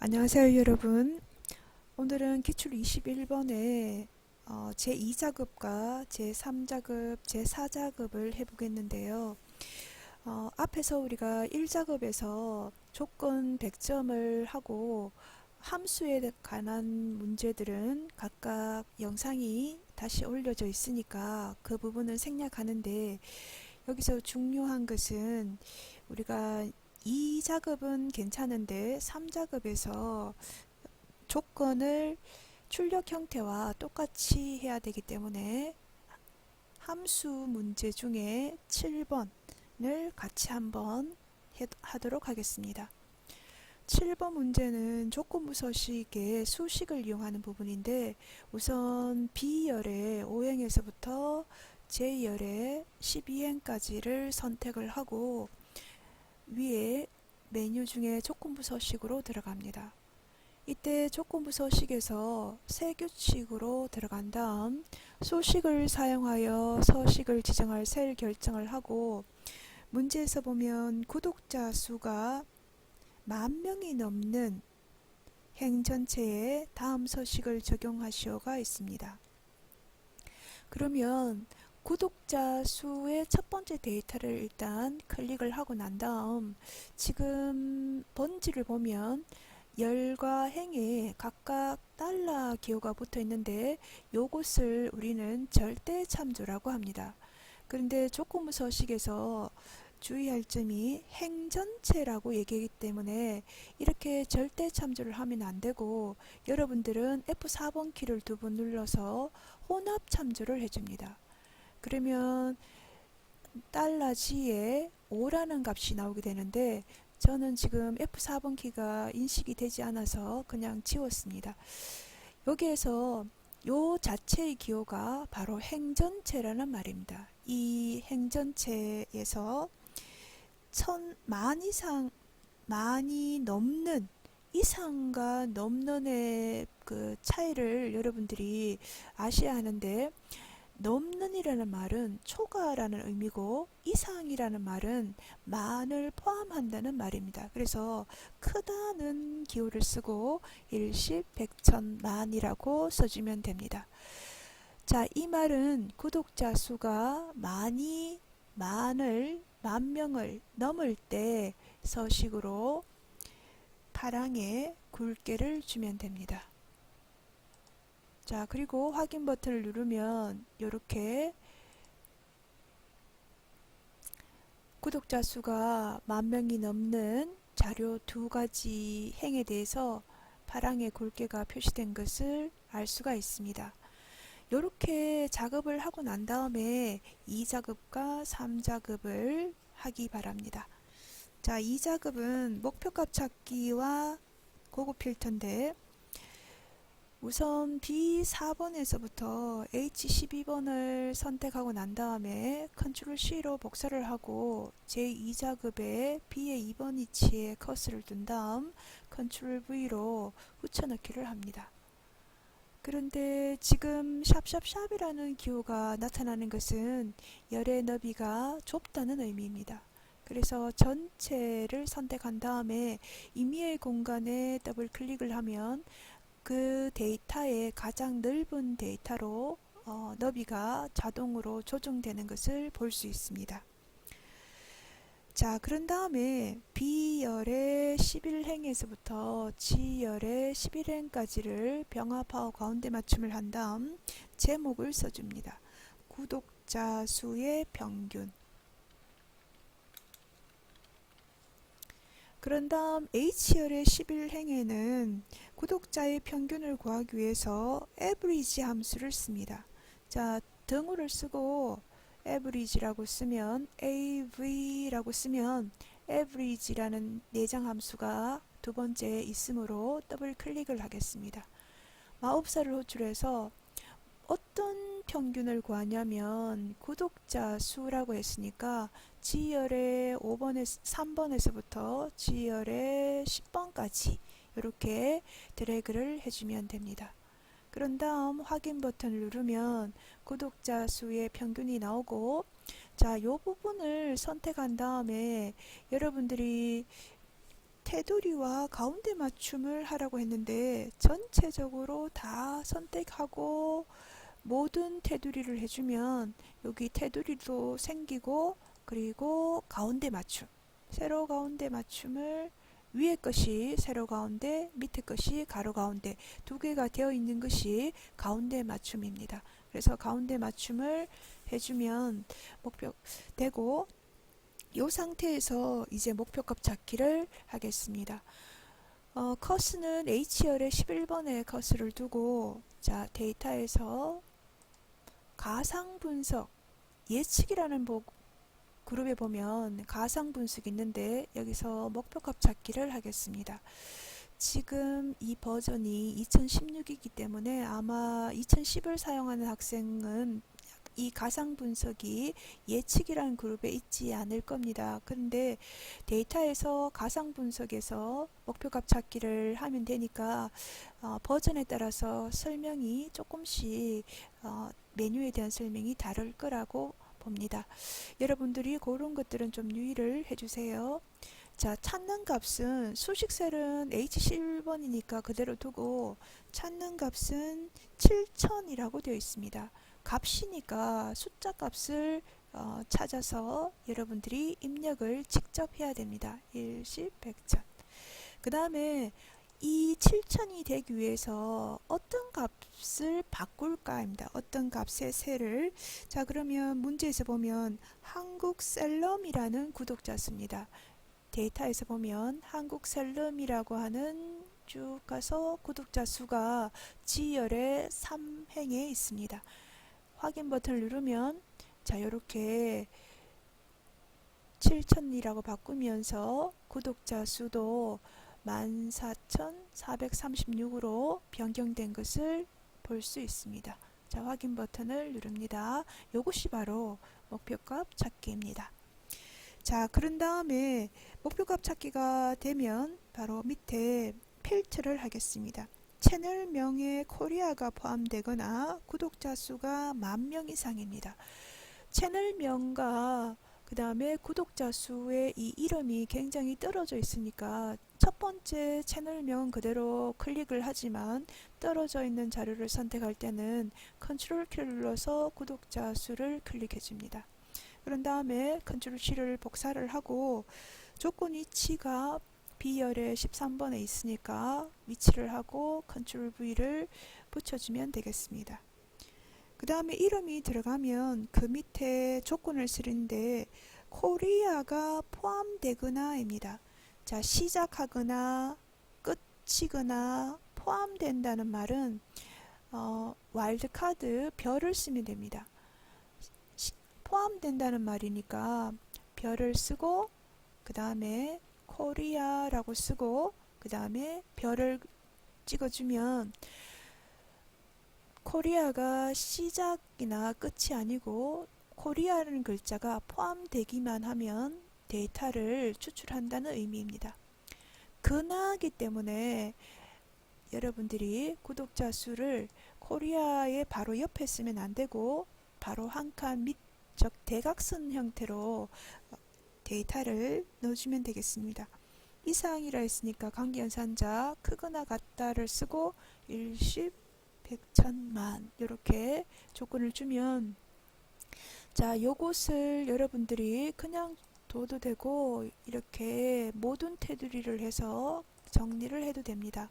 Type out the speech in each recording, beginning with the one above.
안녕하세요 여러분. 오늘은 기출 21번에 제2자급과 제3자급, 제4자급을 해보겠는데요. 앞에서 우리가 1자급에서 조건 100점을 하고 함수에 관한 문제들은 각각 영상이 다시 올려져 있으니까 그 부분은 생략하는데, 여기서 중요한 것은 우리가 2자급은 괜찮은데 3자급에서 조건을 출력 형태와 똑같이 해야 되기 때문에 함수 문제 중에 7번을 같이 한번 하도록 하겠습니다. 7번 문제는 조건부 서식의 수식을 이용하는 부분인데, 우선 B열의 5행에서부터 J열의 12행까지를 선택을 하고 위에 메뉴 중에 조건부 서식으로 들어갑니다. 이때 조건부 서식에서 새 규칙으로 들어간 다음 소식을 사용하여 서식을 지정할 셀 결정을 하고, 문제에서 보면 구독자 수가 10,000명이 넘는 행 전체에 다음 서식을 적용하시오가 있습니다. 그러면 구독자 수의 첫 번째 데이터를 일단 클릭을 하고 난 다음, 지금 번지를 보면 열과 행에 각각 달러 기호가 붙어 있는데 요것을 우리는 절대 참조라고 합니다. 그런데 조건부 서식에서 주의할 점이 행 전체라고 얘기하기 때문에 이렇게 절대 참조를 하면 안 되고, 여러분들은 F4번 키를 2번 눌러서 혼합 참조를 해줍니다. 그러면 $G에 5라는 값이 나오게 되는데, 저는 지금 F4번 키가 인식이 되지 않아서 그냥 지웠습니다. 여기에서 요 자체의 기호가 바로 행전체라는 말입니다. 이 행전체에서 1,000만 이상, 만이 넘는, 이상과 넘는의 그 차이를 여러분들이 아셔야 하는데, 넘는이라는 말은 초과라는 의미고 이상이라는 말은 만을 포함한다는 말입니다. 그래서 크다는 기호를 쓰고 일십, 백천, 만이라고 써주면 됩니다. 자, 이 말은 구독자 수가 만 명을 넘을 때 서식으로 파랑에 굵게를 주면 됩니다. 자, 그리고 확인 버튼을 누르면 이렇게 구독자 수가 10,000명이 넘는 자료 2가지 행에 대해서 파랑의 굵게가 표시된 것을 알 수가 있습니다. 이렇게 작업을 하고 난 다음에 2자급과 3자급을 하기 바랍니다. 자, 2자급은 목표값 찾기와 고급 필터인데, 우선 B4번에서부터 H12번을 선택하고 난 다음에 Ctrl C로 복사를 하고 제2자급의 B의 2번 위치에 커서를 둔 다음 Ctrl V로 붙여넣기를 합니다. 그런데 지금 샵샵샵이라는 기호가 나타나는 것은 열의 너비가 좁다는 의미입니다. 그래서 전체를 선택한 다음에 임의의 공간에 더블 클릭을 하면 그 데이터의 가장 넓은 데이터로 너비가 자동으로 조정되는 것을 볼 수 있습니다. 자, 그런 다음에 B열의 11행에서부터 G열의 11행까지를 병합하고 가운데 맞춤을 한 다음 제목을 써줍니다. 구독자 수의 평균. 그런 다음 H열의 11행에는 구독자의 평균을 구하기 위해서 average 함수를 씁니다. 자, 등호를 쓰고 average라고 쓰면 av라고 쓰면 average라는 내장 함수가 두 번째에 있으므로 더블 클릭을 하겠습니다. 마법사를 호출해서 어떤 평균을 구하냐면 구독자 수라고 했으니까 G열의 3번에서부터 G열의 10번까지 이렇게 드래그를 해주면 됩니다. 그런 다음 확인 버튼을 누르면 구독자 수의 평균이 나오고, 자, 이 부분을 선택한 다음에 여러분들이 테두리와 가운데 맞춤을 하라고 했는데 전체적으로 다 선택하고 모든 테두리를 해주면 여기 테두리도 생기고 그리고 가운데 맞춤, 세로 가운데 맞춤을 위에 것이 세로 가운데, 밑에 것이 가로 가운데 두 개가 되어 있는 것이 가운데 맞춤입니다. 그래서 가운데 맞춤을 해주면 목표 되고 이 상태에서 이제 목표값 찾기를 하겠습니다. 커스는 H열의 11번에 커스를 두고 자 데이터에서 가상분석 예측이라는 그룹에 보면 가상분석이 있는데 여기서 목표값 찾기를 하겠습니다. 지금 이 버전이 2016이기 때문에 아마 2010을 사용하는 학생은 이 가상분석이 예측이라는 그룹에 있지 않을 겁니다. 그런데 데이터에서 가상분석에서 목표값 찾기를 하면 되니까 버전에 따라서 설명이 조금씩 메뉴에 대한 설명이 다를 거라고 봅니다. 여러분들이 그런 것들은 좀 유의를 해주세요. 자, 찾는 값은 수식셀은 H11번이니까 그대로 두고 찾는 값은 7000이라고 되어 있습니다. 값이니까 숫자 값을 찾아서 여러분들이 입력을 직접 해야 됩니다. 1, 10, 100, 1000. 그 다음에 이 7000이 되기 위해서 어떤 값을 바꿀까입니다. 어떤 값의 세를. 자, 그러면 문제에서 보면 한국셀럼이라는 구독자 수입니다. 데이터에서 보면 한국셀럼이라고 하는 쭉 가서 구독자 수가 G열의 3행에 있습니다. 확인 버튼을 누르면 자 이렇게 7000이라고 바꾸면서 구독자 수도 14,436으로 변경된 것을 볼 수 있습니다. 자, 확인 버튼을 누릅니다. 이것이 바로 목표값 찾기입니다. 자, 그런 다음에 목표값 찾기가 되면 바로 밑에 필터를 하겠습니다. 채널명에 코리아가 포함되거나 구독자 수가 10,000명 이상입니다. 채널명과 그 다음에 구독자 수의 이 이름이 굉장히 떨어져 있으니까 첫 번째 채널명은 그대로 클릭을 하지만 떨어져 있는 자료를 선택할 때는 컨트롤 키를 눌러서 구독자 수를 클릭해 줍니다. 그런 다음에 컨트롤 C를 복사를 하고 조건 위치가 B열의 13번에 있으니까 위치를 하고 컨트롤 V를 붙여주면 되겠습니다. 그 다음에 이름이 들어가면 그 밑에 조건을 쓰는데 코리아가 포함되거나 입니다. 자, 시작하거나 끝이거나 포함된다는 말은 와일드카드 별을 쓰면 됩니다. 포함된다는 말이니까 별을 쓰고 그 다음에 코리아라고 쓰고 그 다음에 별을 찍어주면 코리아가 시작이나 끝이 아니고 코리아라는 글자가 포함되기만 하면 데이터를 추출한다는 의미입니다. 근하기 때문에 여러분들이 구독자 수를 코리아의 바로 옆에 쓰면 안 되고 바로 한 칸 밑, 즉 대각선 형태로 데이터를 넣어주면 되겠습니다. 이상이라 했으니까 관계연산자 크거나 같다를 쓰고 1, 10, 100, 1000만 이렇게 조건을 주면 자, 요것을 여러분들이 그냥 둬도 되고 이렇게 모든 테두리를 해서 정리를 해도 됩니다.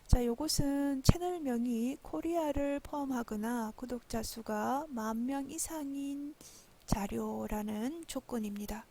자, 요것은 채널명이 코리아를 포함하거나 구독자 수가 10,000명 이상인 자료라는 조건입니다.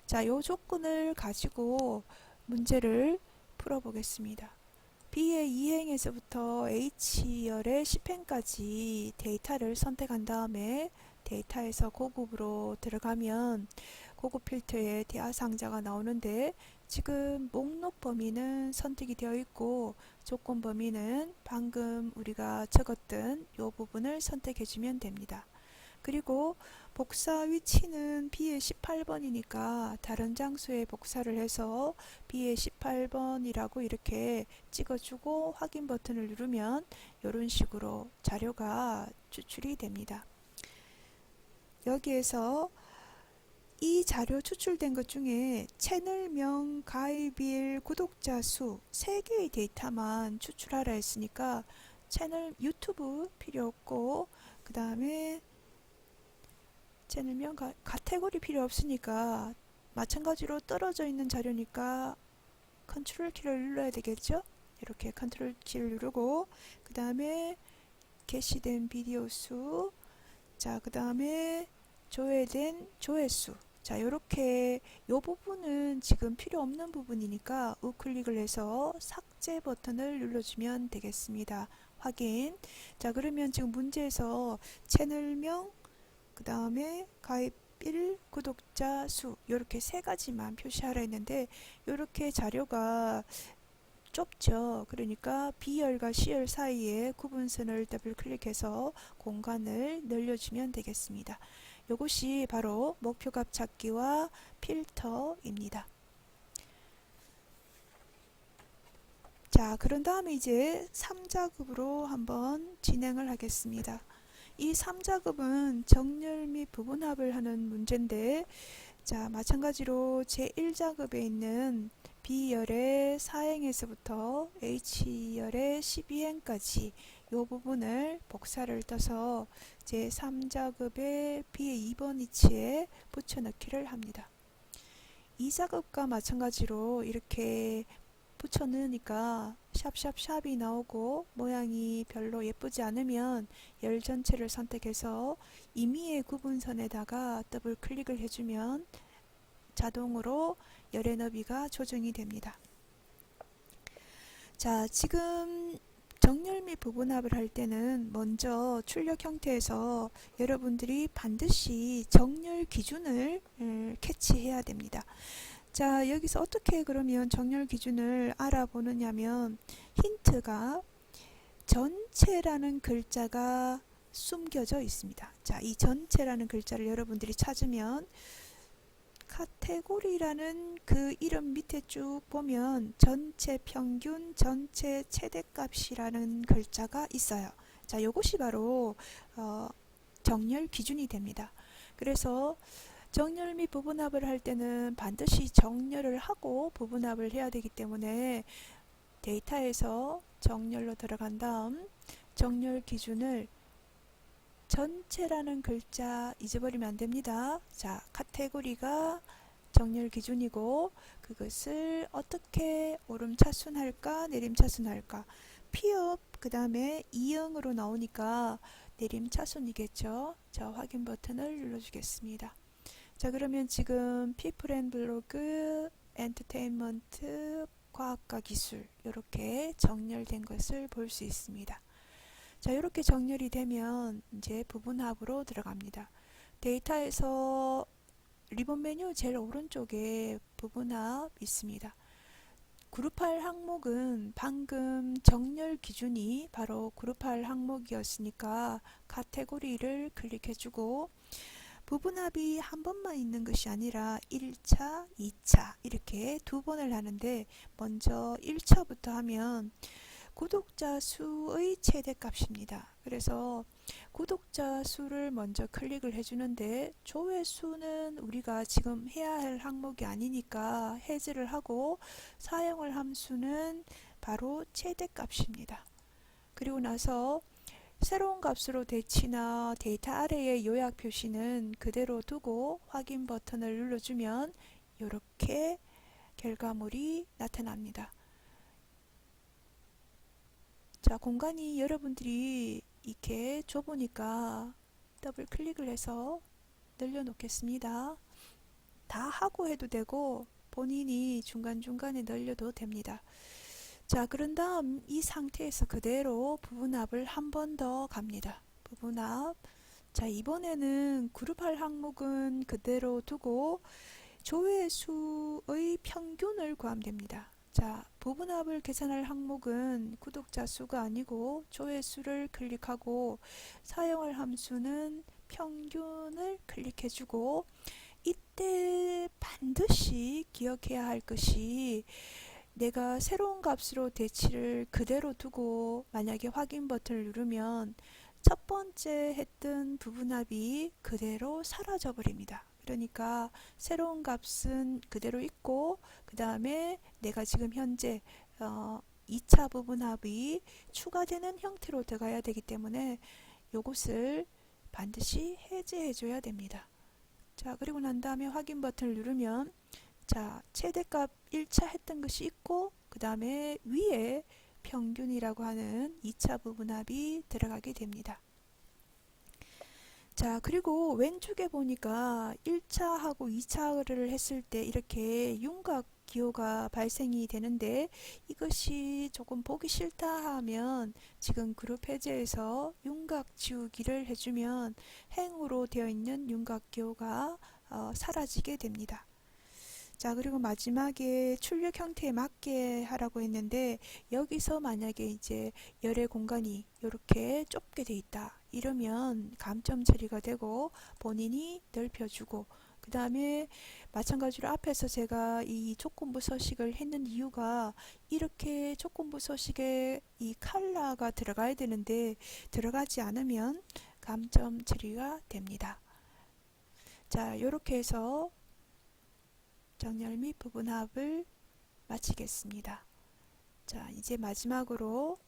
자, 요 조건을 가지고 문제를 풀어보겠습니다. B의 2행에서부터 H열의 10행까지 데이터를 선택한 다음에 데이터에서 고급으로 들어가면 고급 필터에 대하상자가 나오는데 지금 목록 범위는 선택이 되어 있고 조건 범위는 방금 우리가 적었던 이 부분을 선택해 주면 됩니다. 그리고 복사 위치는 B의 18번이니까 다른 장소에 복사를 해서 B의 18번이라고 이렇게 찍어주고 확인 버튼을 누르면 이런 식으로 자료가 추출이 됩니다. 여기에서 이 자료 추출된 것 중에 채널명, 가입일, 구독자 수 3개의 데이터만 추출하라 했으니까 채널 유튜브 필요 없고, 그 다음에 채널명, 카테고리 필요 없으니까 마찬가지로 떨어져 있는 자료니까 컨트롤 키를 눌러야 되겠죠. 이렇게 컨트롤 키를 누르고, 그 다음에 게시된 비디오 수, 자, 그 다음에 조회된 조회수. 자, 요렇게 요 부분은 지금 필요 없는 부분이니까 우클릭을 해서 삭제 버튼을 눌러주면 되겠습니다. 확인. 자, 그러면 지금 문제에서 채널명, 그 다음에 가입일, 구독자 수 요렇게 3가지만 표시하라 했는데, 요렇게 자료가 좁죠. 그러니까 B열과 C열 사이에 구분선을 더블 클릭해서 공간을 늘려주면 되겠습니다. 이것이 바로 목표값 찾기와 필터입니다. 자, 그런 다음에 이제 3작업으로 한번 진행을 하겠습니다. 이 3작업은 정렬 및 부분합을 하는 문제인데, 자, 마찬가지로 제1작업에 있는 B열의 4행에서부터 H열의 12행까지 이 부분을 복사를 떠서 제3작업의 B의 2번 위치에 붙여넣기를 합니다. 이 작업과 마찬가지로 이렇게 붙여넣으니까 샵샵샵이 나오고 모양이 별로 예쁘지 않으면 열 전체를 선택해서 임의의 구분선에다가 더블 클릭을 해주면 자동으로 열의 너비가 조정이 됩니다. 자, 지금 정렬 및 부분합을 할 때는 먼저 출력 형태에서 여러분들이 반드시 정렬 기준을 캐치해야 됩니다. 자, 여기서 어떻게 그러면 정렬 기준을 알아보느냐면, 힌트가 전체라는 글자가 숨겨져 있습니다. 자, 이 전체라는 글자를 여러분들이 찾으면 카테고리라는 그 이름 밑에 쭉 보면 전체 평균, 전체 최대값이라는 글자가 있어요. 자, 이것이 바로 정렬 기준이 됩니다. 그래서 정렬 및 부분합을 할 때는 반드시 정렬을 하고 부분합을 해야 되기 때문에 데이터에서 정렬로 들어간 다음 정렬 기준을 전체라는 글자 잊어버리면 안 됩니다. 자, 카테고리가 정렬 기준이고 그것을 어떻게 오름차순할까 내림차순할까, 피업 그 다음에 이응으로 나오니까 내림차순이겠죠. 자, 확인 버튼을 눌러주겠습니다. 자, 그러면 지금 피플 앤 블로그, 엔터테인먼트, 과학과 기술 이렇게 정렬된 것을 볼 수 있습니다. 자, 이렇게 정렬이 되면 이제 부분합으로 들어갑니다. 데이터에서 리본 메뉴 제일 오른쪽에 부분합 있습니다. 그룹할 항목은 방금 정렬 기준이 바로 그룹할 항목이었으니까 카테고리를 클릭해주고, 부분합이 한 번만 있는 것이 아니라 1차, 2차 이렇게 2번을 하는데, 먼저 1차부터 하면 구독자 수의 최대값입니다. 그래서 구독자 수를 먼저 클릭을 해주는데, 조회수는 우리가 지금 해야 할 항목이 아니니까 해제를 하고, 사용할 함수는 바로 최대값입니다. 그리고 나서 새로운 값으로 대치나 데이터 아래의 요약 표시는 그대로 두고 확인 버튼을 눌러주면 이렇게 결과물이 나타납니다. 자, 공간이 여러분들이 이렇게 좁으니까 더블 클릭을 해서 늘려 놓겠습니다. 다 하고 해도 되고 본인이 중간중간에 늘려도 됩니다. 자, 그런 다음 이 상태에서 그대로 부분합을 한 번 더 갑니다. 부분합. 자, 이번에는 그룹할 항목은 그대로 두고 조회수의 평균을 구하면 됩니다. 자, 부분합을 계산할 항목은 구독자 수가 아니고 조회수를 클릭하고, 사용할 함수는 평균을 클릭해주고, 이때 반드시 기억해야 할 것이, 내가 새로운 값으로 대치를 그대로 두고 만약에 확인 버튼을 누르면 첫 번째 했던 부분합이 그대로 사라져 버립니다. 그러니까 새로운 값은 그대로 있고 그 다음에 내가 지금 현재 2차 부분합이 추가되는 형태로 들어가야 되기 때문에 요것을 반드시 해제해 줘야 됩니다. 자, 그리고 난 다음에 확인 버튼을 누르면 자, 최대값 1차 했던 것이 있고 그 다음에 위에 평균이라고 하는 2차 부분합이 들어가게 됩니다. 자, 그리고 왼쪽에 보니까 1차하고 2차를 했을 때 이렇게 윤곽 기호가 발생이 되는데 이것이 조금 보기 싫다 하면 지금 그룹 해제에서 윤곽 지우기를 해주면 행으로 되어 있는 윤곽 기호가 사라지게 됩니다. 자, 그리고 마지막에 출력 형태에 맞게 하라고 했는데 여기서 만약에 이제 열의 공간이 이렇게 좁게 돼 있다 이러면 감점 처리가 되고 본인이 넓혀주고 그 다음에 마찬가지로 앞에서 제가 이 조건부 서식을 했는 이유가 이렇게 조건부 서식에 이 컬러가 들어가야 되는데 들어가지 않으면 감점 처리가 됩니다. 자, 이렇게 해서 정렬 및 부분합을 마치겠습니다. 자, 이제 마지막으로